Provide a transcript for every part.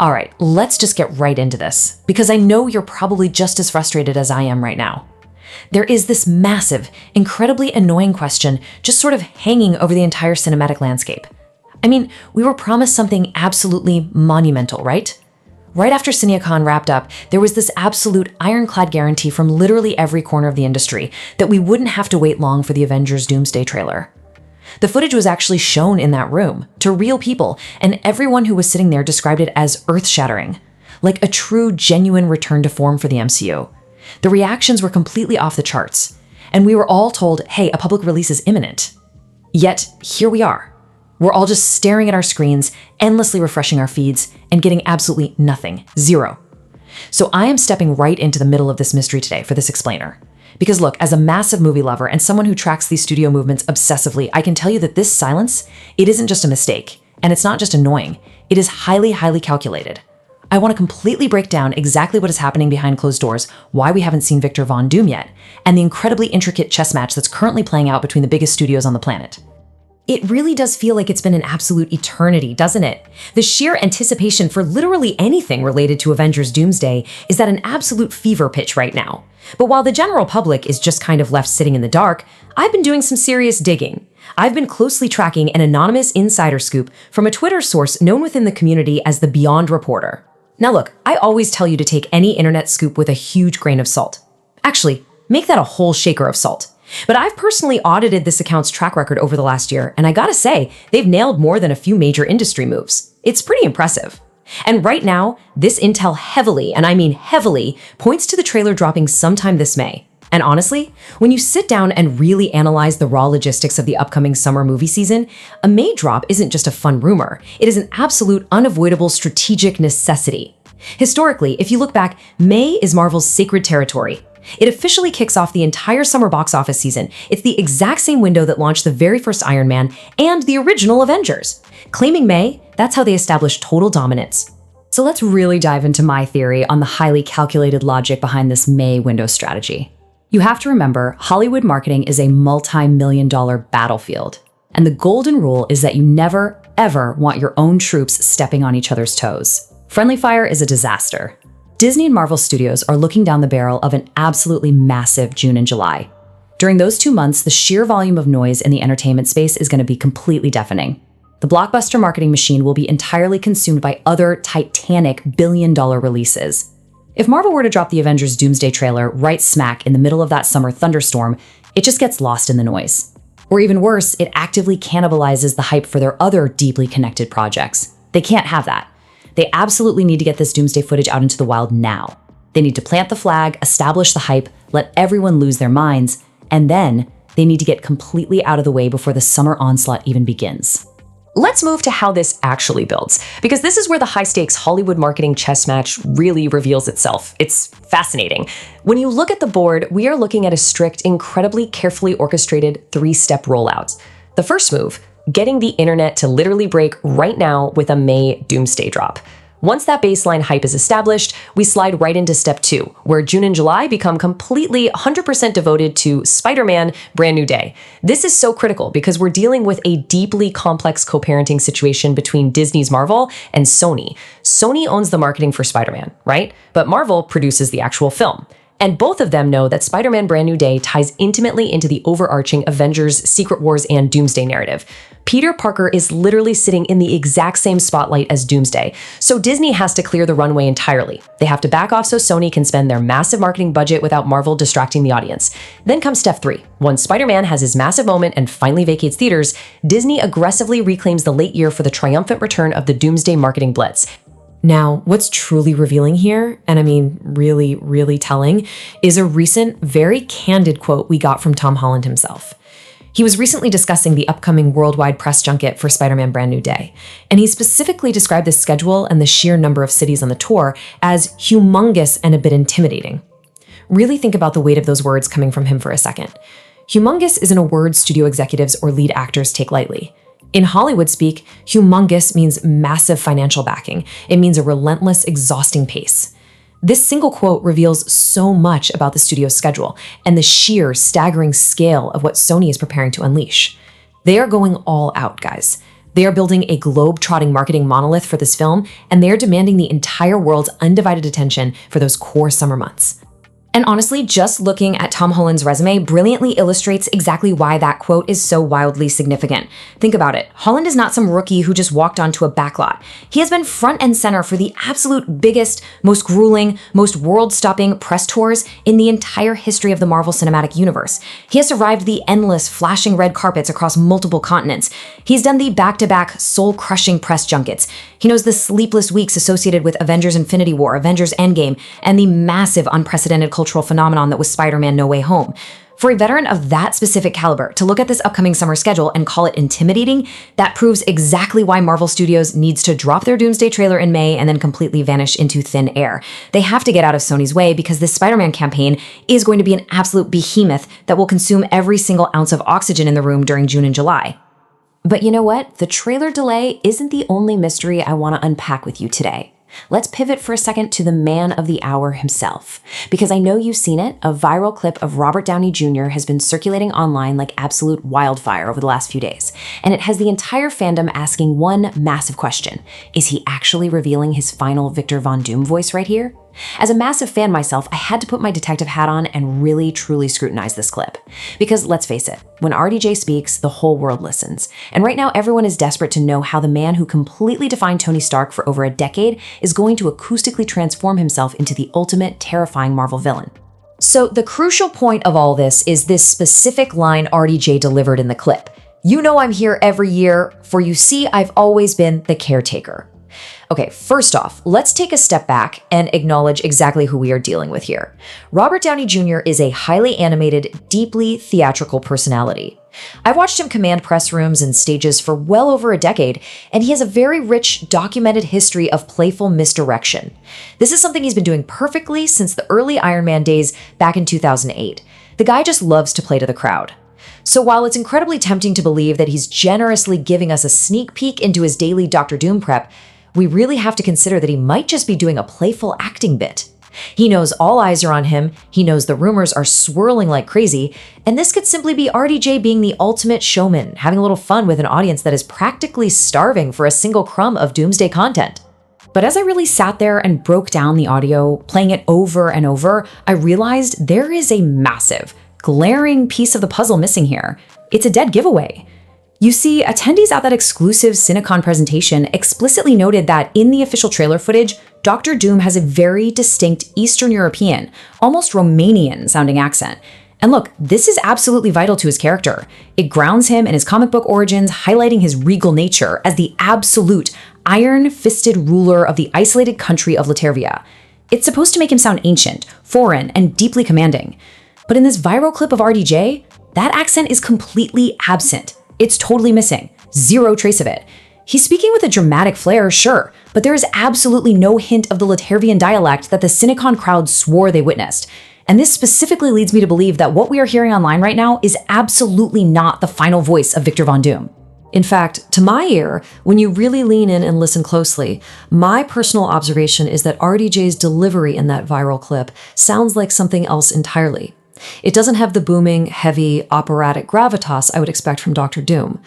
All right, let's just get right into this, because I know you're probably just as frustrated as I am right now. There is this massive, incredibly annoying question just sort of hanging over the entire cinematic landscape. I mean, we were promised something absolutely monumental, right? Right after CinemaCon wrapped up, there was this absolute ironclad guarantee from literally every corner of the industry that we wouldn't have to wait long for the Avengers Doomsday trailer. The footage was actually shown in that room to real people, and everyone who was sitting there described it as earth-shattering, like a true, genuine return to form for the MCU. The reactions were completely off the charts, and we were all told, hey, a public release is imminent. Yet, here we are. We're all just staring at our screens, endlessly refreshing our feeds, and getting absolutely nothing. Zero. So I am stepping right into the middle of this mystery today for this explainer. Because look, as a massive movie lover and someone who tracks these studio movements obsessively, I can tell you that this silence, it isn't just a mistake, and it's not just annoying. It is highly, highly calculated. I want to completely break down exactly what is happening behind closed doors, why we haven't seen Victor Von Doom yet, and the incredibly intricate chess match that's currently playing out between the biggest studios on the planet. It really does feel like it's been an absolute eternity, doesn't it? The sheer anticipation for literally anything related to Avengers Doomsday is at an absolute fever pitch right now. But while the general public is just kind of left sitting in the dark, I've been doing some serious digging. I've been closely tracking an anonymous insider scoop from a Twitter source known within the community as the Beyond Reporter. Now look, I always tell you to take any internet scoop with a huge grain of salt. Actually, make that a whole shaker of salt. But I've personally audited this account's track record over the last year, and I gotta say, they've nailed more than a few major industry moves. It's pretty impressive. And right now, this intel heavily, and I mean heavily, points to the trailer dropping sometime this May. And honestly, when you sit down and really analyze the raw logistics of the upcoming summer movie season, a May drop isn't just a fun rumor. It is an absolute, unavoidable strategic necessity. Historically, if you look back, May is Marvel's sacred territory. It officially kicks off the entire summer box office season. It's the exact same window that launched the very first Iron Man and the original Avengers. Claiming May, that's how they established total dominance. So let's really dive into my theory on the highly calculated logic behind this May window strategy. You have to remember, Hollywood marketing is a multi-million-dollar battlefield. And the golden rule is that you never, ever want your own troops stepping on each other's toes. Friendly fire is a disaster. Disney and Marvel Studios are looking down the barrel of an absolutely massive June and July. During those 2 months, the sheer volume of noise in the entertainment space is going to be completely deafening. The blockbuster marketing machine will be entirely consumed by other titanic billion-dollar releases. If Marvel were to drop the Avengers Doomsday trailer right smack in the middle of that summer thunderstorm, it just gets lost in the noise. Or even worse, it actively cannibalizes the hype for their other deeply connected projects. They can't have that. They absolutely need to get this Doomsday footage out into the wild now. They need to plant the flag, establish the hype, let everyone lose their minds, and then they need to get completely out of the way before the summer onslaught even begins. Let's move to how this actually builds, because this is where the high-stakes Hollywood marketing chess match really reveals itself. It's fascinating. When you look at the board, we are looking at a strict, incredibly carefully orchestrated 3-step rollout. The first move, getting the internet to literally break right now with a May Doomsday drop. Once that baseline hype is established, we slide right into step 2, where June and July become completely 100% devoted to Spider-Man Brand New Day. This is so critical because we're dealing with a deeply complex co-parenting situation between Disney's Marvel and Sony. Sony owns the marketing for Spider-Man, right? But Marvel produces the actual film. And both of them know that Spider-Man Brand New Day ties intimately into the overarching Avengers, Secret Wars, and Doomsday narrative. Peter Parker is literally sitting in the exact same spotlight as Doomsday, so Disney has to clear the runway entirely. They have to back off so Sony can spend their massive marketing budget without Marvel distracting the audience. Then comes step 3. Once Spider-Man has his massive moment and finally vacates theaters, Disney aggressively reclaims the late year for the triumphant return of the Doomsday marketing blitz. Now, what's truly revealing here, and I mean really, really telling, is a recent, very candid quote we got from Tom Holland himself. He was recently discussing the upcoming worldwide press junket for Spider-Man Brand New Day, and he specifically described the schedule and the sheer number of cities on the tour as humongous and a bit intimidating. Really think about the weight of those words coming from him for a second. Humongous isn't a word studio executives or lead actors take lightly. In Hollywood speak, humongous means massive financial backing. It means a relentless, exhausting pace. This single quote reveals so much about the studio's schedule and the sheer, staggering scale of what Sony is preparing to unleash. They are going all out, guys. They are building a globe-trotting marketing monolith for this film, and they are demanding the entire world's undivided attention for those core summer months. And honestly, just looking at Tom Holland's resume brilliantly illustrates exactly why that quote is so wildly significant. Think about it. Holland is not some rookie who just walked onto a backlot. He has been front and center for the absolute biggest, most grueling, most world-stopping press tours in the entire history of the Marvel Cinematic Universe. He has survived the endless, flashing red carpets across multiple continents. He's done the back-to-back, soul-crushing press junkets. He knows the sleepless weeks associated with Avengers Infinity War, Avengers Endgame, and the massive, unprecedented cultural phenomenon that was Spider-Man No Way Home. For a veteran of that specific caliber to look at this upcoming summer schedule and call it intimidating, that proves exactly why Marvel Studios needs to drop their Doomsday trailer in May and then completely vanish into thin air. They have to get out of Sony's way because this Spider-Man campaign is going to be an absolute behemoth that will consume every single ounce of oxygen in the room during June and July. But you know what? The trailer delay isn't the only mystery I want to unpack with you today. Let's pivot for a second to the man of the hour himself. Because I know you've seen it, a viral clip of Robert Downey Jr. has been circulating online like absolute wildfire over the last few days. And it has the entire fandom asking one massive question. Is he actually revealing his final Victor Von Doom voice right here? As a massive fan myself, I had to put my detective hat on and really truly scrutinize this clip. Because let's face it, when RDJ speaks, the whole world listens. And right now everyone is desperate to know how the man who completely defined Tony Stark for over a decade is going to acoustically transform himself into the ultimate terrifying Marvel villain. So the crucial point of all this is this specific line RDJ delivered in the clip. "You know I'm here every year, for you see I've always been the caretaker." Okay, first off, let's take a step back and acknowledge exactly who we are dealing with here. Robert Downey Jr. is a highly animated, deeply theatrical personality. I've watched him command press rooms and stages for well over a decade, and he has a very rich, documented history of playful misdirection. This is something he's been doing perfectly since the early Iron Man days back in 2008. The guy just loves to play to the crowd. So while it's incredibly tempting to believe that he's generously giving us a sneak peek into his daily Dr. Doom prep, we really have to consider that he might just be doing a playful acting bit. He knows all eyes are on him, he knows the rumors are swirling like crazy, and this could simply be RDJ being the ultimate showman, having a little fun with an audience that is practically starving for a single crumb of Doomsday content. But as I really sat there and broke down the audio, playing it over and over, I realized there is a massive, glaring piece of the puzzle missing here. It's a dead giveaway. You see, attendees at that exclusive Cinecon presentation explicitly noted that in the official trailer footage, Dr. Doom has a very distinct Eastern European, almost Romanian-sounding accent. And look, this is absolutely vital to his character. It grounds him in his comic book origins, highlighting his regal nature as the absolute, iron-fisted ruler of the isolated country of Latervia. It's supposed to make him sound ancient, foreign, and deeply commanding. But in this viral clip of RDJ, that accent is completely absent. It's totally missing. Zero trace of it. He's speaking with a dramatic flair, sure, but there is absolutely no hint of the Latervian dialect that the Cinecon crowd swore they witnessed. And this specifically leads me to believe that what we are hearing online right now is absolutely not the final voice of Victor Von Doom. In fact, to my ear, when you really lean in and listen closely, my personal observation is that RDJ's delivery in that viral clip sounds like something else entirely. It doesn't have the booming, heavy, operatic gravitas I would expect from Dr. Doom.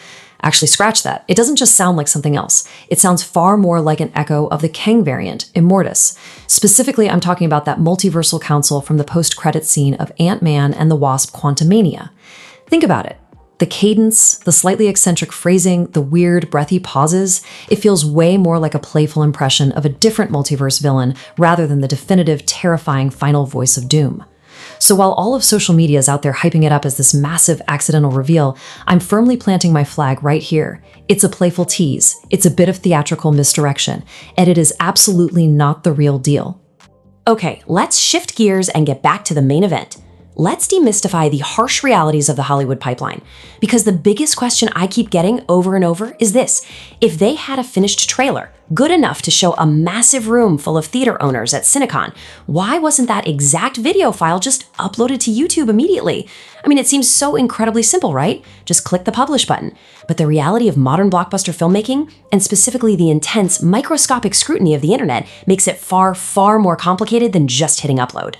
Actually, scratch that. It doesn't just sound like something else. It sounds far more like an echo of the Kang variant, Immortus. Specifically, I'm talking about that multiversal council from the post-credits scene of Ant-Man and the Wasp: Quantumania. Think about it. The cadence, the slightly eccentric phrasing, the weird, breathy pauses, it feels way more like a playful impression of a different multiverse villain rather than the definitive, terrifying final voice of Doom. So while all of social media is out there hyping it up as this massive accidental reveal, I'm firmly planting my flag right here. It's a playful tease, it's a bit of theatrical misdirection, and it is absolutely not the real deal. Okay, let's shift gears and get back to the main event. Let's demystify the harsh realities of the Hollywood pipeline. Because the biggest question I keep getting over and over is this: if they had a finished trailer, good enough to show a massive room full of theater owners at Cinecon, why wasn't that exact video file just uploaded to YouTube immediately? I mean, it seems so incredibly simple, right? Just click the publish button. But the reality of modern blockbuster filmmaking, and specifically the intense microscopic scrutiny of the internet, makes it far, far more complicated than just hitting upload.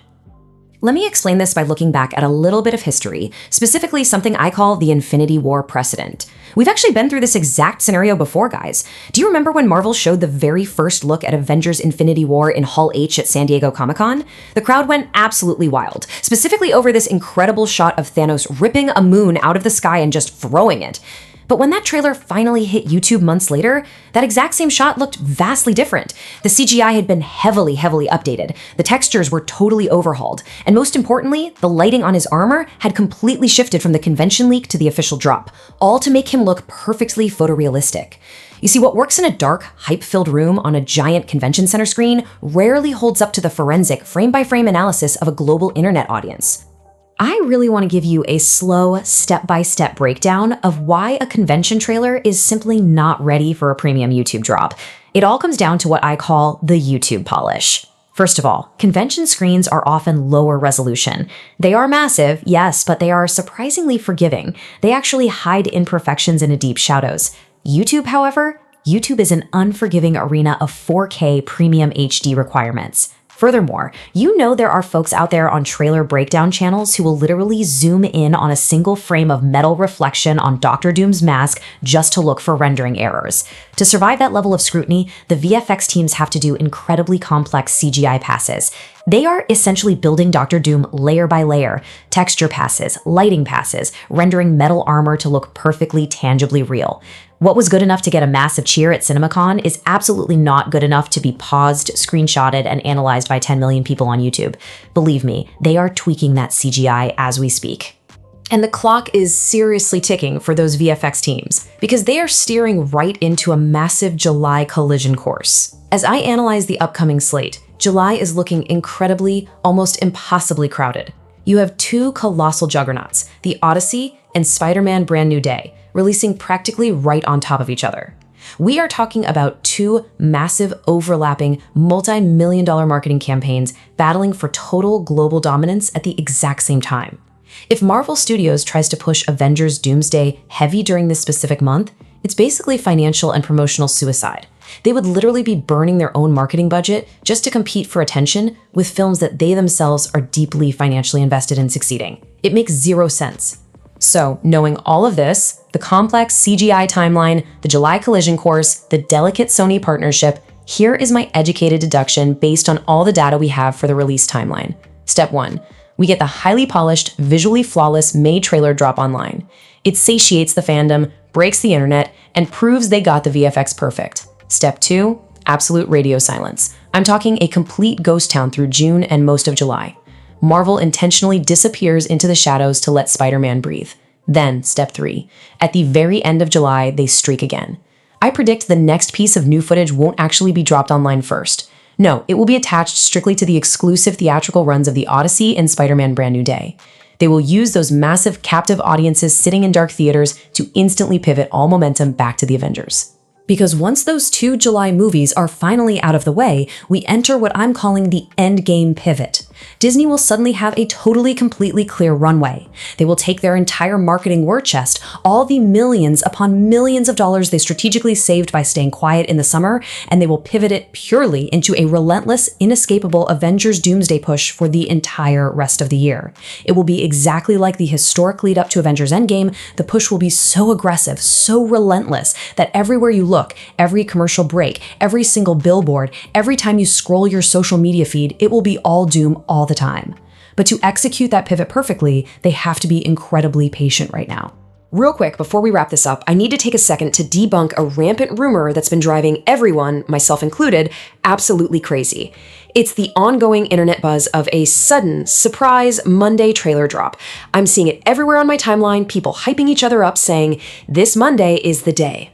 Let me explain this by looking back at a little bit of history, specifically something I call the Infinity War precedent. We've actually been through this exact scenario before, guys. Do you remember when Marvel showed the very first look at Avengers Infinity War in Hall H at San Diego Comic-Con? The crowd went absolutely wild, specifically over this incredible shot of Thanos ripping a moon out of the sky and just throwing it. But when that trailer finally hit YouTube months later, that exact same shot looked vastly different. The CGI had been heavily updated. The textures were totally overhauled. And most importantly, the lighting on his armor had completely shifted from the convention leak to the official drop, all to make him look perfectly photorealistic. You see, what works in a dark, hype-filled room on a giant convention center screen rarely holds up to the forensic, frame-by-frame analysis of a global internet audience. I really want to give you a slow, step-by-step breakdown of why a convention trailer is simply not ready for a premium YouTube drop. It all comes down to what I call the YouTube polish. First of all, convention screens are often lower resolution. They are massive, yes, but they are surprisingly forgiving. They actually hide imperfections in deep shadows. YouTube, however, YouTube is an unforgiving arena of 4K premium HD requirements. Furthermore, you know there are folks out there on trailer breakdown channels who will literally zoom in on a single frame of metal reflection on Doctor Doom's mask just to look for rendering errors. To survive that level of scrutiny, the VFX teams have to do incredibly complex CGI passes. They are essentially building Doctor Doom layer by layer, texture passes, lighting passes, rendering metal armor to look perfectly tangibly real. What was good enough to get a massive cheer at CinemaCon is absolutely not good enough to be paused, screenshotted, and analyzed by 10 million people on YouTube. Believe me, they are tweaking that CGI as we speak. And the clock is seriously ticking for those VFX teams, because they are steering right into a massive July collision course. As I analyze the upcoming slate, July is looking incredibly, almost impossibly crowded. You have two colossal juggernauts, The Odyssey and Spider-Man Brand New Day, releasing practically right on top of each other. We are talking about two massive, overlapping, multi-million-dollar marketing campaigns battling for total global dominance at the exact same time. If Marvel Studios tries to push Avengers Doomsday heavy during this specific month, it's basically financial and promotional suicide. They would literally be burning their own marketing budget just to compete for attention with films that they themselves are deeply financially invested in succeeding. It makes zero sense. So, knowing all of this, the complex CGI timeline, the July collision course, the delicate Sony partnership, here is my educated deduction based on all the data we have for the release timeline. Step 1. We get the highly polished, visually flawless May trailer drop online. It satiates the fandom, breaks the internet, and proves they got the VFX perfect. Step 2. Absolute radio silence. I'm talking a complete ghost town through June and most of July. Marvel intentionally disappears into the shadows to let Spider-Man breathe. Then, step 3. At the very end of July, they streak again. I predict the next piece of new footage won't actually be dropped online first. No, it will be attached strictly to the exclusive theatrical runs of The Odyssey and Spider-Man Brand New Day. They will use those massive captive audiences sitting in dark theaters to instantly pivot all momentum back to the Avengers. Because once those two July movies are finally out of the way, we enter what I'm calling the endgame pivot. Disney will suddenly have a totally, completely clear runway. They will take their entire marketing war chest, all the millions upon millions of dollars they strategically saved by staying quiet in the summer, and they will pivot it purely into a relentless, inescapable Avengers Doomsday push for the entire rest of the year. It will be exactly like the historic lead up to Avengers Endgame. The push will be so aggressive, so relentless, that everywhere you look, every commercial break, every single billboard, every time you scroll your social media feed, it will be all Doom all the time. But to execute that pivot perfectly, they have to be incredibly patient right now. Real quick, before we wrap this up, I need to take a second to debunk a rampant rumor that's been driving everyone, myself included, absolutely crazy. It's the ongoing internet buzz of a sudden, surprise Monday trailer drop. I'm seeing it everywhere on my timeline, people hyping each other up saying, "This Monday is the day."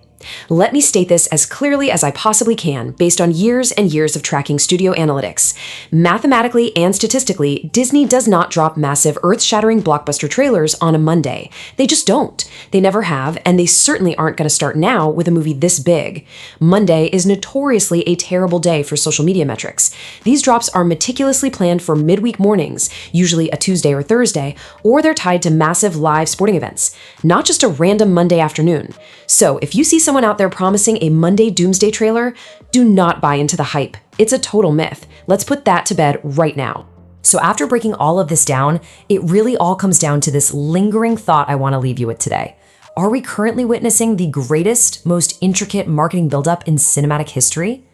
Let me state this as clearly as I possibly can, based on years and years of tracking studio analytics. Mathematically and statistically, Disney does not drop massive, earth-shattering blockbuster trailers on a Monday. They just don't. They never have, and they certainly aren't going to start now with a movie this big. Monday is notoriously a terrible day for social media metrics. These drops are meticulously planned for midweek mornings, usually a Tuesday or Thursday, or they're tied to massive live sporting events, not just a random Monday afternoon. So if you see someone out there promising a Monday Doomsday trailer, do not buy into the hype. It's a total myth. Let's put that to bed right now. So after breaking all of this down, it really all comes down to this lingering thought I want to leave you with today. Are we currently witnessing the greatest, most intricate marketing buildup in cinematic history?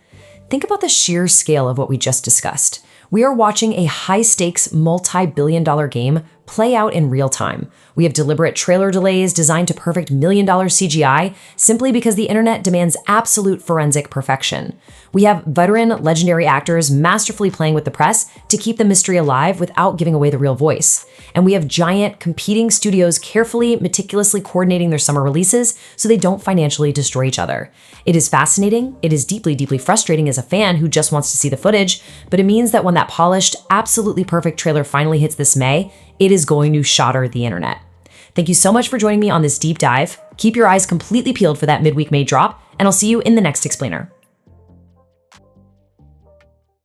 Think about the sheer scale of what we just discussed. We are watching a high-stakes, multi-billion-dollar game play out in real time. We have deliberate trailer delays designed to perfect million-dollar CGI simply because the internet demands absolute forensic perfection. We have veteran, legendary actors masterfully playing with the press to keep the mystery alive without giving away the real voice. And we have giant, competing studios carefully, meticulously coordinating their summer releases so they don't financially destroy each other. It is fascinating, it is deeply, deeply frustrating as a fan who just wants to see the footage, but it means that when that polished, absolutely perfect trailer finally hits this May, it is going to shatter the internet. Thank you so much for joining me on this deep dive. Keep your eyes completely peeled for that midweek May drop, and I'll see you in the next explainer.